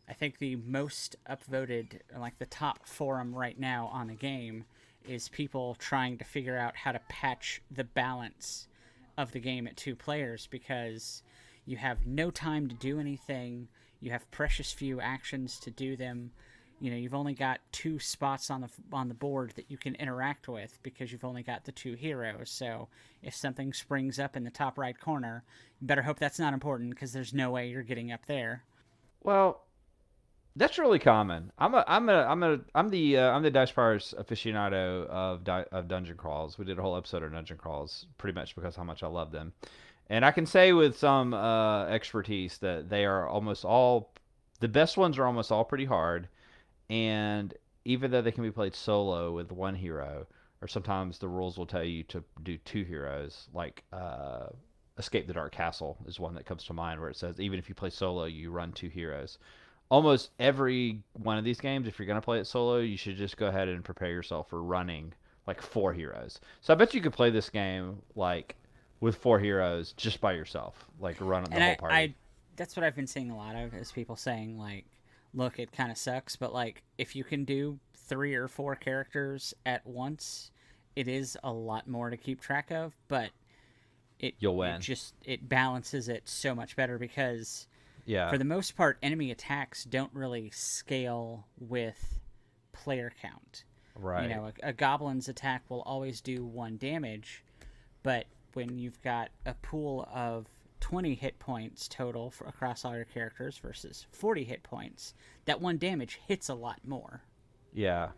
I think the most upvoted, the top forum right now on the game is people trying to figure out how to patch the balance of the game at 2 players, because you have no time to do anything. You have precious few actions to do them. You've only got 2 spots on the board that you can interact with because you've only got the 2 heroes. So if something springs up in the top right corner, you better hope that's not important, because there's no way you're getting up there. Well, that's really common. I'm the Dice Pirates aficionado of dungeon crawls. We did a whole episode of dungeon crawls, pretty much because how much I love them. And I can say with some expertise that they are almost all, the best ones are almost all pretty hard. And even though they can be played solo with 1 hero, or sometimes the rules will tell you to do 2 heroes, like Escape the Dark Castle is one that comes to mind, where it says even if you play solo, you run 2 heroes. Almost every one of these games, if you're going to play it solo, you should just go ahead and prepare yourself for running 4 heroes. So I bet you could play this game with 4 heroes just by yourself, run the whole party. That's what I've been seeing a lot of, is people saying look, it kind of sucks, but if you can do 3 or 4 characters at once, it is a lot more to keep track of, but you'll win. It balances it so much better, because for the most part, enemy attacks don't really scale with player count. Right. A goblin's attack will always do 1 damage, but when you've got a pool of 20 hit points total across all your characters versus 40 hit points, that 1 damage hits a lot more. Yeah.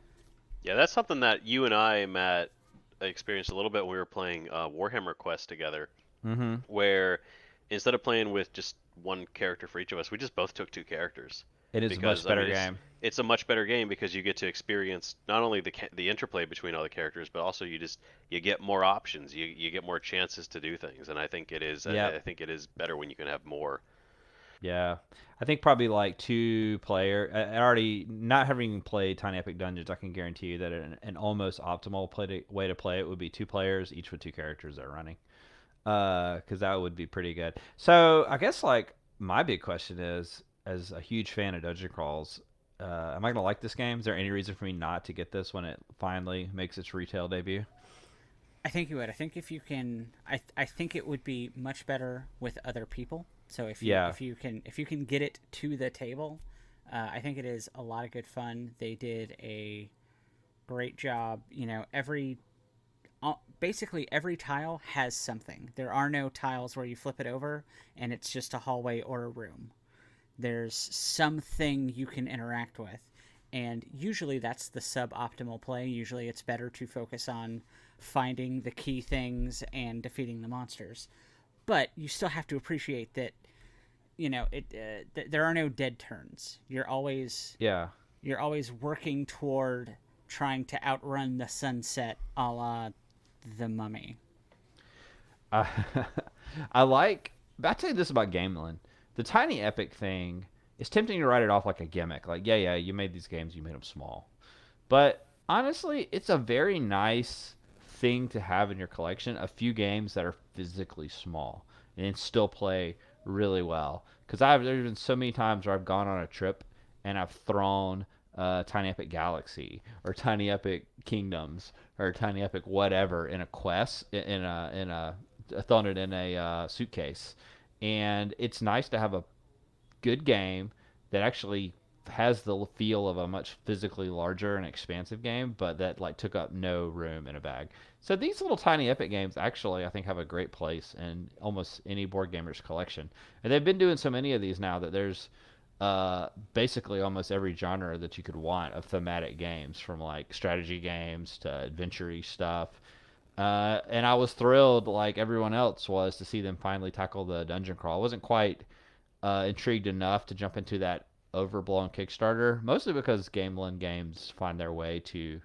Yeah, that's something that you and I, Matt, experienced a little bit when we were playing Warhammer Quest together, where instead of playing with just 1 character for each of us, we just both took 2 characters. It is a much better game. It's a much better game because you get to experience not only the interplay between all the characters, but also you get more options. You get more chances to do things, and I think it is. I think it is better when you can have more. Yeah, I think probably 2 player. Already not having played Tiny Epic Dungeons, I can guarantee you that an almost optimal way to play it would be 2 players, each with 2 characters they're running. Because that would be pretty good. So I guess my big question is, as a huge fan of dungeon crawls, am I gonna like this game? Is there any reason for me not to get this when it finally makes its retail debut? I think you would. I think if you can, I think it would be much better with other people. So Yeah, if you can get it to the table, I think it is a lot of good fun. They did a great job. Basically every tile has something. There are no tiles where you flip it over and it's just a hallway or a room. There's something you can interact with. And usually that's the suboptimal play. Usually it's better to focus on finding the key things and defeating the monsters. But you still have to appreciate that, there are no dead turns. yeah. You're always working toward trying to outrun the sunset, a la the Mummy. I, I like. I'll tell you this about Gamelin. The Tiny Epic thing is tempting to write it off like a gimmick. Like, yeah, you made these games, you made them small. But honestly, it's a very nice thing to have in your collection. A few games that are physically small and still play really well. Because there's been so many times where I've gone on a trip and I've thrown Tiny Epic Galaxy or Tiny Epic Kingdoms or Tiny Epic whatever in a quest in a thrown it in a suitcase, and it's nice to have a good game that actually has the feel of a much physically larger and expansive game, but that like took up no room in a bag. So these little tiny epic games actually I think have a great place in almost any board gamer's collection. And they've been doing so many of these now that there's basically almost every genre that you could want of thematic games, from like strategy games to adventure-y stuff. And I was thrilled, like everyone else was, to see them finally tackle the dungeon crawl. I wasn't quite intrigued enough to jump into that overblown Kickstarter, mostly because Gamelin games find their way to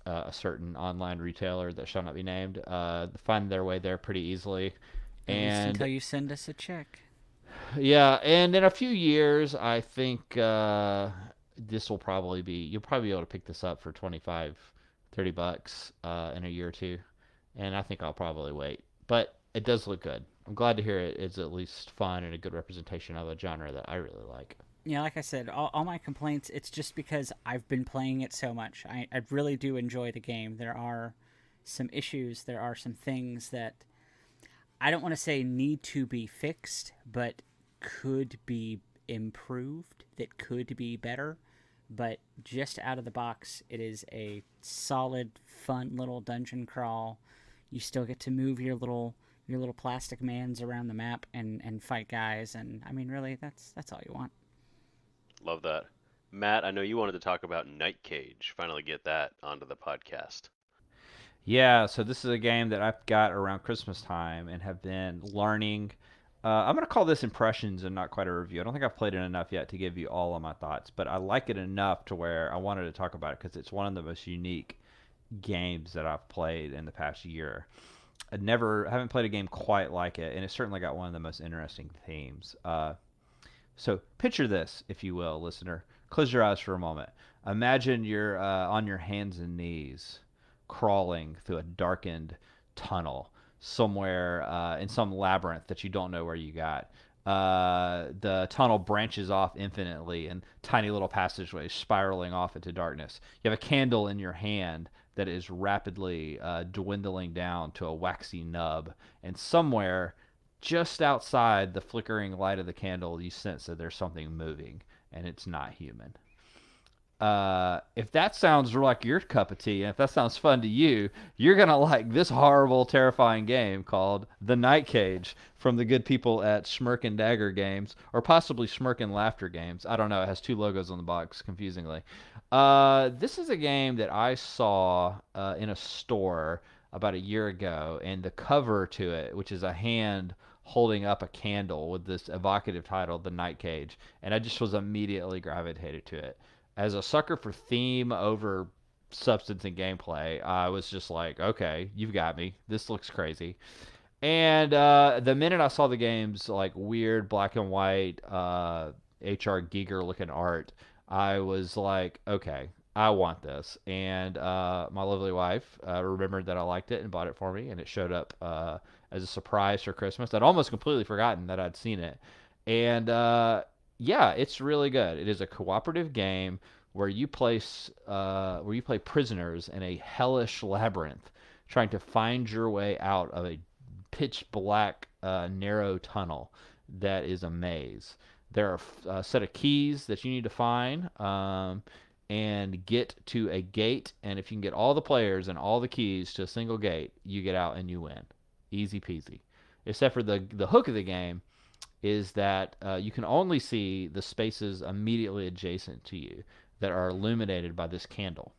a certain online retailer that shall not be named, find their way there pretty easily. At least And until you send us a check. yeah, and in a few years, I think this will probably be, you'll probably be able to pick this up for 25, $30 in a year or two. And I think I'll probably wait. But it does look good. I'm glad to hear it's at least fun and a good representation of a genre that I really like. Yeah, like I said, all my complaints, it's just because I've been playing it so much. I really do enjoy the game. There are some issues, there are some things that I don't want to say need to be fixed, but could be improved, that could be better. But just out of the box, it is a solid, fun little dungeon crawl. You still get to move your little plastic mans around the map and fight guys, and I mean, really, that's all you want. Love that. Matt, I know you wanted to talk about Night Cage. Finally get that onto the podcast. Yeah, so this is a game that I've got around Christmas time and have been learning. I'm going to call this impressions and not quite a review. I don't think I've played it enough yet to give you all of my thoughts, but I like it enough to where I wanted to talk about it because it's one of the most unique games that I've played in the past year. Haven't played a game quite like it, and it's certainly got one of the most interesting themes. So picture this, if you will, listener. Close your eyes for a moment. Imagine you're on your hands and knees, crawling through a darkened tunnel somewhere in some labyrinth that you don't know where you got. The tunnel branches off infinitely in tiny little passageways spiraling off into darkness. You have a candle in your hand that is rapidly dwindling down to a waxy nub, and somewhere just outside the flickering light of the candle, you sense that there's something moving, and it's not human. If that sounds like your cup of tea, and if that sounds fun to you, you're going to like this horrible, terrifying game called The Night Cage from the good people at Smirk and Dagger Games, or possibly Smirk and Laughter Games. I don't know. It has two logos on the box, confusingly. This is a game that I saw in a store about a year ago, and the cover to it, which is a hand holding up a candle with this evocative title, The Night Cage, and I just was immediately gravitated to it. As a sucker for theme over substance and gameplay, I was just like, okay, you've got me. This looks crazy. And the minute I saw the game's like weird black and white HR Giger looking art, I was like, okay, I want this. And my lovely wife remembered that I liked it and bought it for me, and it showed up as a surprise for Christmas. I'd almost completely forgotten that I'd seen it. And Yeah, it's really good. It is a cooperative game where you play prisoners in a hellish labyrinth, trying to find your way out of a pitch black, narrow tunnel that is a maze. There are a set of keys that you need to find, and get to a gate. And if you can get all the players and all the keys to a single gate, you get out and you win. Easy peasy. Except for the hook of the game is that you can only see the spaces immediately adjacent to you that are illuminated by this candle.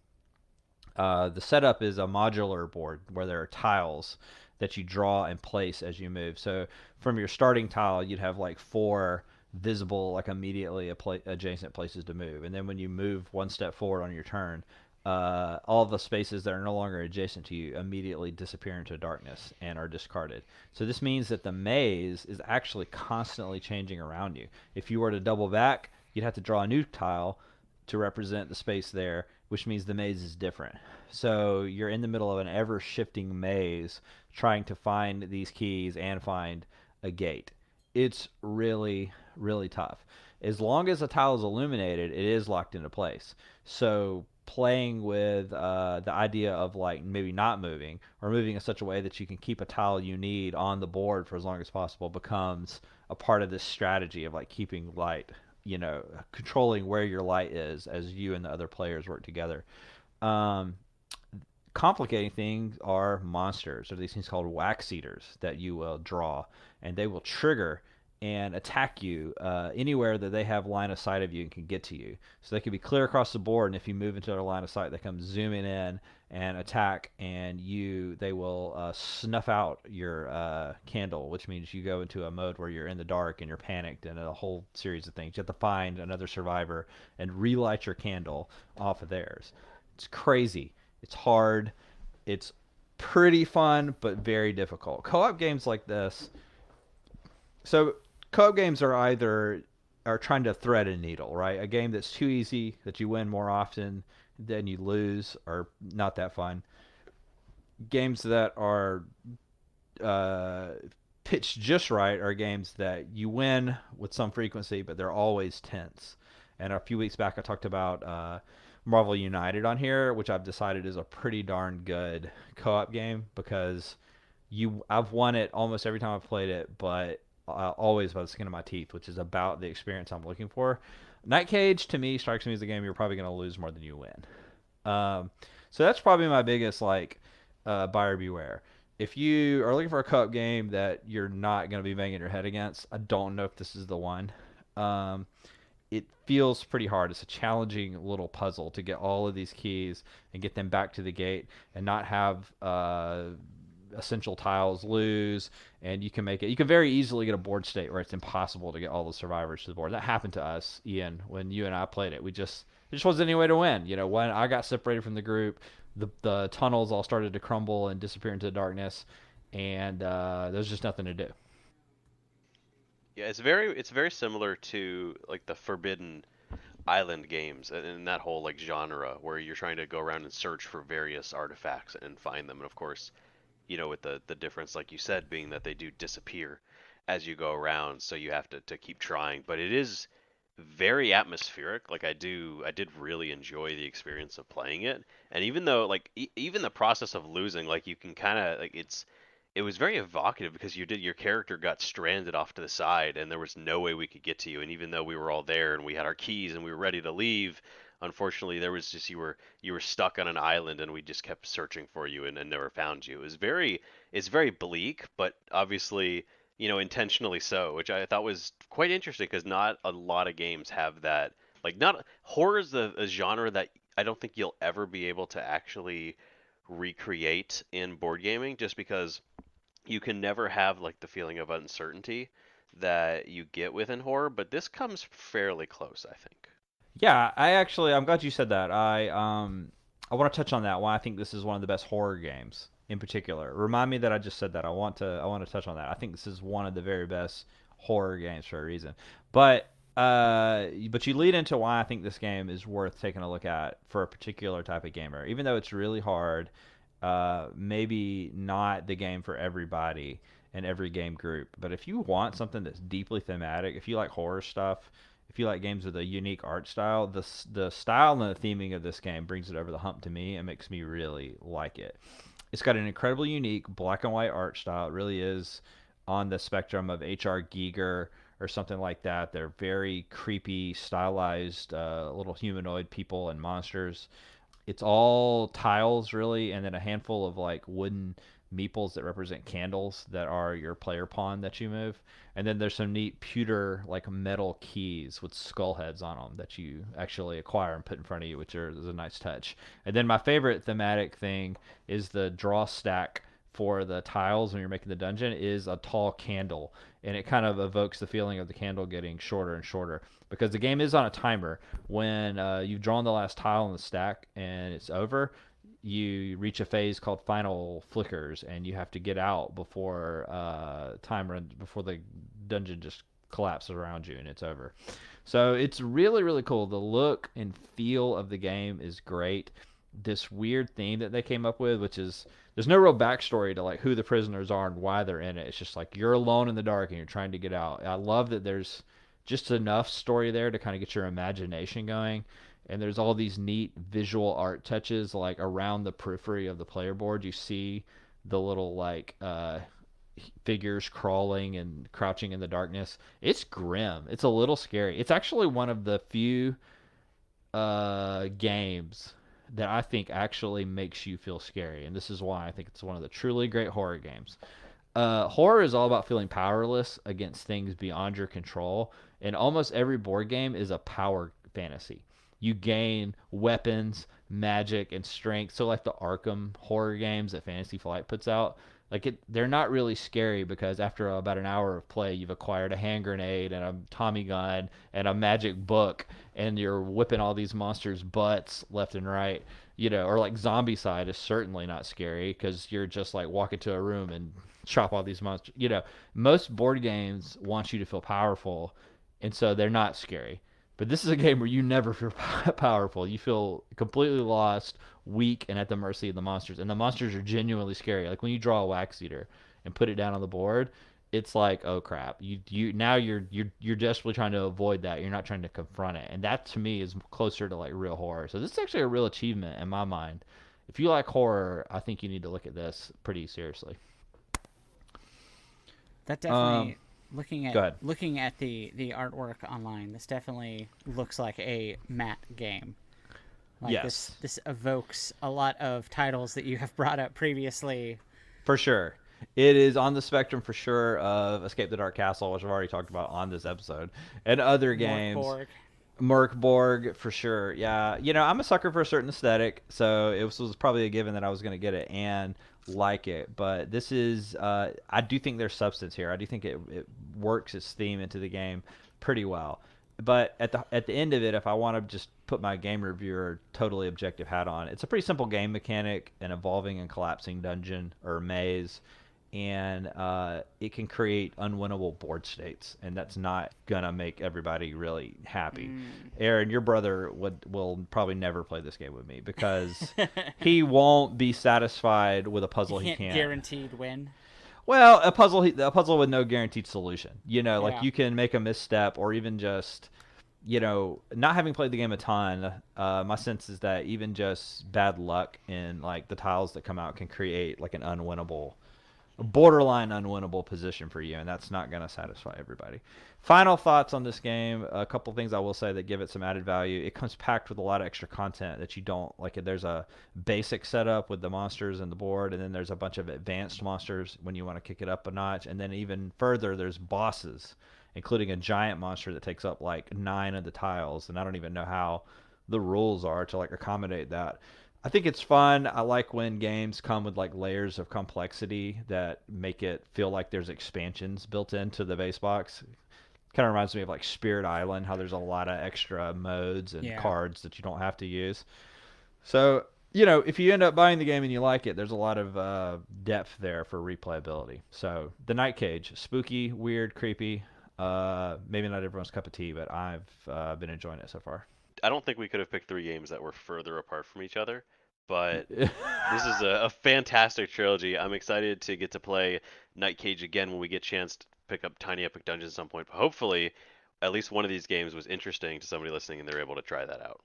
The setup is a modular board where there are tiles that you draw and place as you move. So from your starting tile, you'd have like four visible, like immediately adjacent places to move. And then when you move one step forward on your turn, all the spaces that are no longer adjacent to you immediately disappear into darkness and are discarded. So this means that the maze is actually constantly changing around you. If you were to double back, you'd have to draw a new tile to represent the space there, which means the maze is different. So you're in the middle of an ever shifting maze trying to find these keys and find a gate. It's really, really tough. As long as a tile is illuminated, it is locked into place. So playing with the idea of like maybe not moving or moving in such a way that you can keep a tile you need on the board for as long as possible becomes a part of this strategy of like keeping light, controlling where your light is as you and the other players work together. Um, Complicating things are monsters, or these things called wax eaters that you will draw, and they will trigger and attack you anywhere that they have line of sight of you and can get to you. So they can be clear across the board, and if you move into their line of sight, they come zooming in and attack, and they will snuff out your candle, which means you go into a mode where you're in the dark and you're panicked, and a whole series of things. You have to find another survivor and relight your candle off of theirs. It's crazy. It's hard. It's pretty fun, but very difficult. Co-op games like this. So co-op games are trying to thread a needle, right? A game that's too easy, that you win more often than you lose, are not that fun. Games that are uh, pitched just right are games that you win with some frequency, but they're always tense. And a few weeks back, I talked about Marvel United on here, which I've decided is a pretty darn good co-op game because I've won it almost every time I've played it, but always by the skin of my teeth, which is about the experience I'm looking for. Night Cage to me strikes me as a game you're probably going to lose more than you win. So that's probably my biggest buyer beware. If you are looking for a co-op game that you're not going to be banging your head against, I don't know if this is the one. Um, it feels pretty hard. It's a challenging little puzzle to get all of these keys and get them back to the gate and not have essential tiles lose. And you can very easily get a board state where it's impossible to get all the survivors to the board. That happened to us, Ian, when you and I played it. There just wasn't any way to win. When I got separated from the group, the tunnels all started to crumble and disappear into the darkness, and there's just nothing to do. Yeah, it's very similar to like the Forbidden Island games and that whole like genre where you're trying to go around and search for various artifacts and find them. And of course, with the difference, like you said, being that they do disappear as you go around, so you have to keep trying. But it is very atmospheric. Like I did really enjoy the experience of playing it. And even though like even the process of losing, like you can kind of like it was very evocative because your character got stranded off to the side and there was no way we could get to you. And even though we were all there and we had our keys and we were ready to leave, unfortunately there was just you were stuck on an island and we just kept searching for you and never found you. It's very bleak, but obviously intentionally so, which I thought was quite interesting because not a lot of games have that. Like, not horror is a genre that I don't think you'll ever be able to actually recreate in board gaming, just because you can never have like the feeling of uncertainty that you get within horror. But this comes fairly close, I think. Yeah, I'm glad you said that. I want to touch on that. Why I think this is one of the best horror games in particular. Remind me that I just said that. I want to touch on that. I think this is one of the very best horror games for a reason. But you lead into why I think this game is worth taking a look at for a particular type of gamer. Even though it's really hard, maybe not the game for everybody and every game group. But if you want something that's deeply thematic, if you like horror stuff, if you like games with a unique art style, the style and the theming of this game brings it over the hump to me and makes me really like it. It's got an incredibly unique black and white art style. It really is on the spectrum of H.R. Giger or something like that. They're very creepy, stylized little humanoid people and monsters. It's all tiles really, and then a handful of like wooden meeples that represent candles that are your player pawn that you move. And then there's some neat pewter like metal keys with skull heads on them that you actually acquire and put in front of you, which is a nice touch. And then my favorite thematic thing is the draw stack for the tiles when you're making the dungeon is a tall candle, and it kind of evokes the feeling of the candle getting shorter and shorter because the game is on a timer. When you've drawn the last tile in the stack and it's over, you reach a phase called final flickers, and you have to get out before before the dungeon just collapses around you and it's over. So it's really really cool. The look and feel of the game is great. This weird theme that they came up with, which is there's no real backstory to like who the prisoners are and why they're in it. It's just like you're alone in the dark and you're trying to get out. I love that there's just enough story there to kind of get your imagination going. And there's all these neat visual art touches like around the periphery of the player board. You see the little like figures crawling and crouching in the darkness. It's grim. It's a little scary. It's actually one of the few games that I think actually makes you feel scary, and this is why I think it's one of the truly great horror games. Horror is all about feeling powerless against things beyond your control, and almost every board game is a power fantasy. You gain weapons, magic, and strength. So, like the Arkham horror games that Fantasy Flight puts out, they're not really scary because after about an hour of play, you've acquired a hand grenade and a Tommy gun and a magic book, and you're whipping all these monsters' butts left and right. Or like Zombie Side is certainly not scary because you're just like walk into a room and chop all these monsters. Most board games want you to feel powerful, and so they're not scary. But this is a game where you never feel powerful. You feel completely lost, weak, and at the mercy of the monsters. And the monsters are genuinely scary. Like when you draw a wax eater and put it down on the board, it's like, oh crap. You're desperately trying to avoid that. You're not trying to confront it. And that to me is closer to like real horror. So this is actually a real achievement in my mind. If you like horror, I think you need to look at this pretty seriously. That definitely Go ahead. looking at the artwork online, this definitely looks like a matte game. Like Yes. this evokes a lot of titles that you have brought up previously. For sure. It is on the spectrum for sure of Escape the Dark Castle, which I've already talked about on this episode, and other games. Morkborg. Merkborg for sure. Yeah, I'm a sucker for a certain aesthetic, so it was probably a given that I was going to get it and like it. But this is, I do think there's substance here. I do think it works its theme into the game pretty well. But at the end of it, if I want to just put my game reviewer totally objective hat on, it's a pretty simple game mechanic, an evolving and collapsing dungeon or maze, and it can create unwinnable board states, and that's not gonna make everybody really happy. Aaron, your brother will probably never play this game with me because he won't be satisfied with a puzzle he can't guaranteed win. well, a puzzle with no guaranteed solution. Like Yeah. you can make a misstep or even just, not having played the game a ton, my sense is that even just bad luck in like the tiles that come out can create like a borderline unwinnable position for you, and that's not going to satisfy everybody. Final thoughts on this game. A couple things I will say that give it some added value. It comes packed with a lot of extra content that you don't like. There's a basic setup with the monsters and the board, and then there's a bunch of advanced monsters when you want to kick it up a notch, and then even further there's bosses, including a giant monster that takes up like 9 of the tiles, and I don't even know how the rules are to like accommodate that. I think it's fun. I like when games come with like layers of complexity that make it feel like there's expansions built into the base box. Kind of reminds me of like Spirit Island, how there's a lot of extra modes and cards that you don't have to use. So, if you end up buying the game and you like it, there's a lot of depth there for replayability. So, The Night Cage, spooky, weird, creepy. Maybe not everyone's cup of tea, but I've been enjoying it so far. I don't think we could have picked 3 games that were further apart from each other, but this is a fantastic trilogy. I'm excited to get to play Night Cage again when we get a chance to pick up Tiny Epic Dungeons at some point. But hopefully, at least one of these games was interesting to somebody listening and they're able to try that out.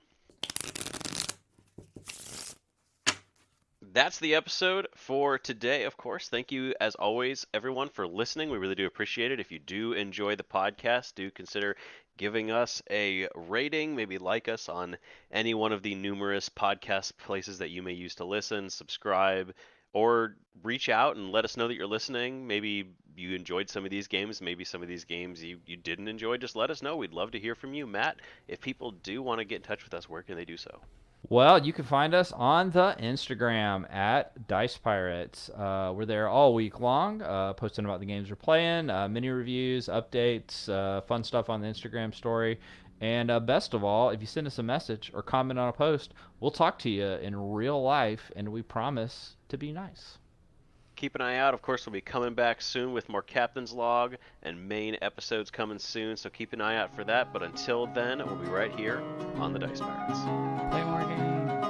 That's the episode for today, of course. Thank you, as always, everyone, for listening. We really do appreciate it. If you do enjoy the podcast, do consider giving us a rating, maybe like us on any one of the numerous podcast places that you may use to listen, subscribe, or reach out and let us know that you're listening. Maybe you enjoyed some of these games. Maybe some of these games you didn't enjoy. Just let us know. We'd love to hear from you. Matt, if people do want to get in touch with us, where can they do so? Well, you can find us on the Instagram at Dice Pirates. We're there all week long, posting about the games we're playing, mini reviews, updates, fun stuff on the Instagram story. And best of all, if you send us a message or comment on a post, we'll talk to you in real life, and we promise to be nice. Keep an eye out. Of course, we'll be coming back soon with more Captain's Log and main episodes coming soon, so keep an eye out for that. But until then, we'll be right here on the Dice Pirates. Play more games.